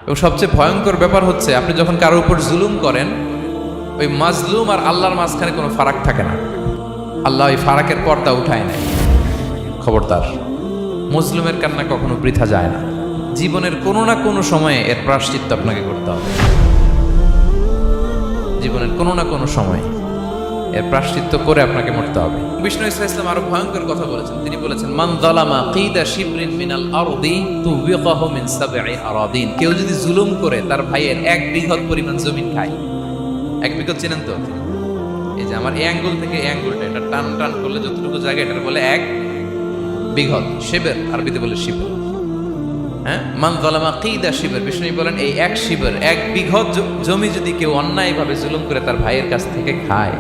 এবং সবচেয়ে ভয়ঙ্কর ব্যাপার হচ্ছে আপনি যখন কারোর উপর জুলুম করেন, ওই মাজলুম আর আল্লাহর মাঝখানে কোনো ফারাক থাকে না। আল্লাহ ওই ফারাকের পর্দা উঠায় নেয়। খবরদার, মজলুমের কান্না কখনো বৃথা যায় না। জীবনের কোনো না কোনো সময়ে এর প্রায়শ্চিত্ত আপনাকে করতে হবে। জীবনের কোনো না কোনো সময়ে এর প্রায়শ্চিত্ত করে আপনাকে মরতে হবে। বিষ্ণু ইসলাম আরো ভয়ঙ্কর কথা বলেছেন। তিনি বলেছেন, মান যালামা কিদা শিবরিন মিনাল আরদি তুবিকাহু মিন সাবঈ আরাদিন। কেউ যদি জুলুম করে তার ভাইয়ের 1 বিঘত পরিমাণ জমি খায়। 1 বিঘত চেনেন তো? এই যে আমার এই আঙ্গুল থেকে এই আঙ্গুলটা, এটা টান টান করলে যতটুকু জায়গা, এটা বলে 1 বিঘত। শিবের আরবিতে বলে শিবের। হ্যাঁ, মান যালামা কিদা শিবের। বিষ্ণু বলেন, এই 1 শিবের 1 বিঘত জমি যদি কেউ অন্যায়ভাবে জুলুম করে তার ভাইয়ের কাছ থেকে খায়,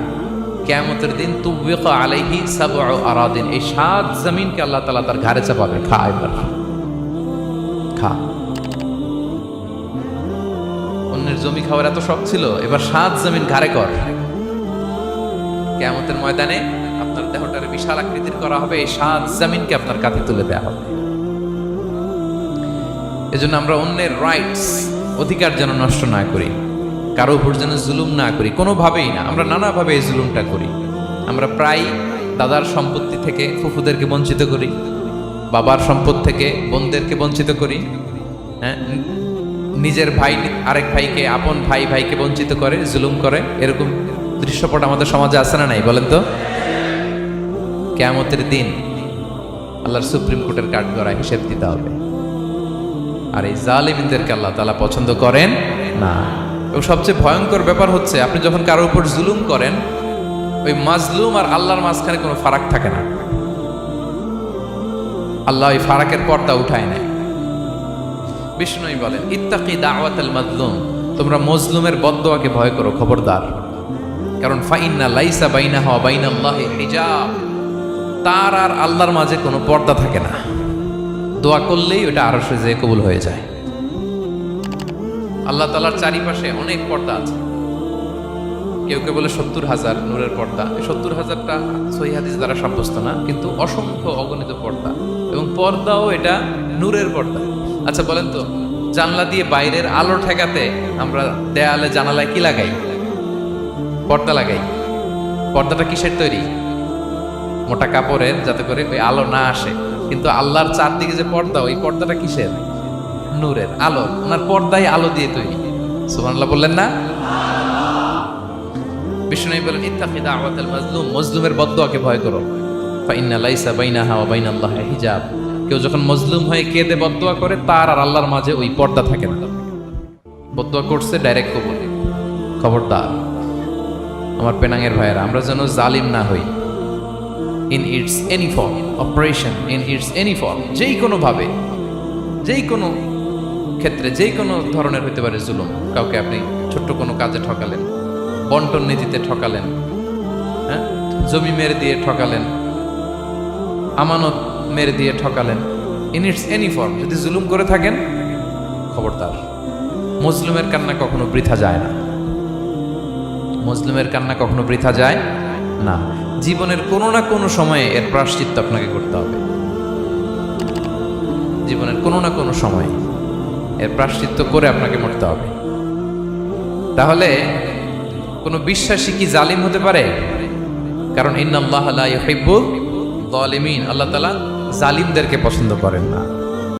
কিয়ামতের দিন তুবিকা আলাইহি সাবউ আরাদিন, এই 7 জমিনকে আল্লাহ তাআলা তার ঘাড়ে চাপাবে। খা এবার, খা। অন্যের জমি খাওয়ার এত শখ ছিল, এবার 7 জমিন ঘাড়ে কর। কিয়ামতের ময়দানে আপনার দেহটারে বিশাল আকৃতির করা হবে, এই 7 জমিনকে আপনার কাঁধে তুলে দেওয়া হবে। এজন্য আমরা অন্যের রাইটস, অধিকার যেন নষ্ট না করি, কারো উপর যেন জুলুম না করি, কোনোভাবেই না। আমরা নানাভাবে এই জুলুমটা করি। আমরা প্রায় দাদার সম্পত্তি থেকে ফুফুদেরকে বঞ্চিত করি, বাবার সম্পদ থেকে বোনদেরকে বঞ্চিত করি। হ্যাঁ, নিজের ভাই আরেক ভাইকে, আপন ভাই ভাইকে বঞ্চিত করে, জুলুম করে। এরকম দৃশ্যপট আমাদের সমাজে আছে না নাই বলেন তো? কিয়ামতের দিন আল্লাহর সুপ্রিম কোর্টের কাঠগড়ায় হিসেব দিতে হবে। আর এই জালিমদেরকে আল্লাহ তাআলা পছন্দ করেন না। এবং সবচেয়ে ভয়ঙ্কর ব্যাপার হচ্ছে আপনি যখন কারোর উপর জুলুম করেন, ওই মাজলুম আর আল্লাহর মাঝখানে কোনো ফারাক থাকে না। আল্লাহ ওই ফারাকের পর্দা উঠায় নেয়। বিষ্ণুই বলেন, ইত্তাকি দাওয়াতাল মাজলুম, তোমরা মজলুমের বদদোয়াকে ভয় করো, খবরদার। কারণ ফাইন্না লাইসা বাইনাহা ওয়া বাইনাল্লাহি হিজাব, তার আর আল্লাহর মাঝে কোনো পর্দা থাকে না। দোয়া করলেই ওটা আরশে যেয়ে কবুল হয়ে যায়। আল্লাহ তাআলার চারিপাশে অনেক পর্দা আছে। কেউ কেউ বলে 70,000 নূরের পর্দা। 70,000টা সহিহ হাদিস দ্বারা সাব্যস্ত না, কিন্তু অসংখ্য অগণিত পর্দা, এবং পর্দাও এটা নূরের পর্দা। আচ্ছা বলেন তো, জানলা দিয়ে বাইরের আলো ঠেকাতে আমরা দেয়ালে জানালায় কি লাগাই? পর্দা লাগাই। পর্দাটা কিসের তৈরি? মোটা কাপড়ের, যাতে করে ওই আলো না আসে। কিন্তু আল্লাহর চারদিকে যে পর্দা, ওই পর্দাটা কিসের? নূরের, আলো। ওনার পর্দায় আলো দিয়ে তৈরি। সুবহানাল্লাহ বললেন না? বিষ্ণু বলেন, ইত্তাকি দাওয়াতাল মাজলুম, মজলুমের বদদোয়াকে ভয় করো। ফাইন্না লাইসা বাইনাহা ওয়া বাইনাল্লাহি হিজাব, কেউ যখন মজলুম হয়ে কেঁদে বদদোয়া করে, তার আর আল্লাহর মাঝে ওই পর্দা থাকে না। বদদোয়া করছে, ডাইরেক্ট কবুল। খবরদার আমার পেনাঙের ভাইয়েরা, আমরা যেন জালিম না হই। In it's any form, operation in it's any form, যেই কোনো ভাবে, যেই কোনো ক্ষেত্রে, যেই কোনো ধরনের হইতে পারে জুলুম। কাউকে আপনি ছোট্ট কোনো কাজে ঠকালেন, বন্টন নীতিতে ঠকালেন, হ্যাঁ, জমি মেরে দিয়ে ঠকালেন, আমানত মেরে দিয়ে ঠকালেন, ইন ইটস এনি ফর্ম যদি জুলুম করে থাকেন, খবরদার, মজলুমের কান্না কখনো বৃথা যায় না। মজলুমের কান্না কখনো বৃথা যায় না। জীবনের কোনো না কোনো সময়ে এর প্রায়শ্চিত্ত আপনাকে করতে হবে। জীবনের কোনো না কোনো সময়ে এর প্রায়শ্চিত্ত করে আপনাকে মরতে হবে। তাহলে কোনো বিশ্বাসী কি জালিম হতে পারে? কারণ ইন্নাল্লাহা লা ইউহিব্বুল যালিমিন, আল্লাহ তাআলা জালিমদেরকে পছন্দ করেন না।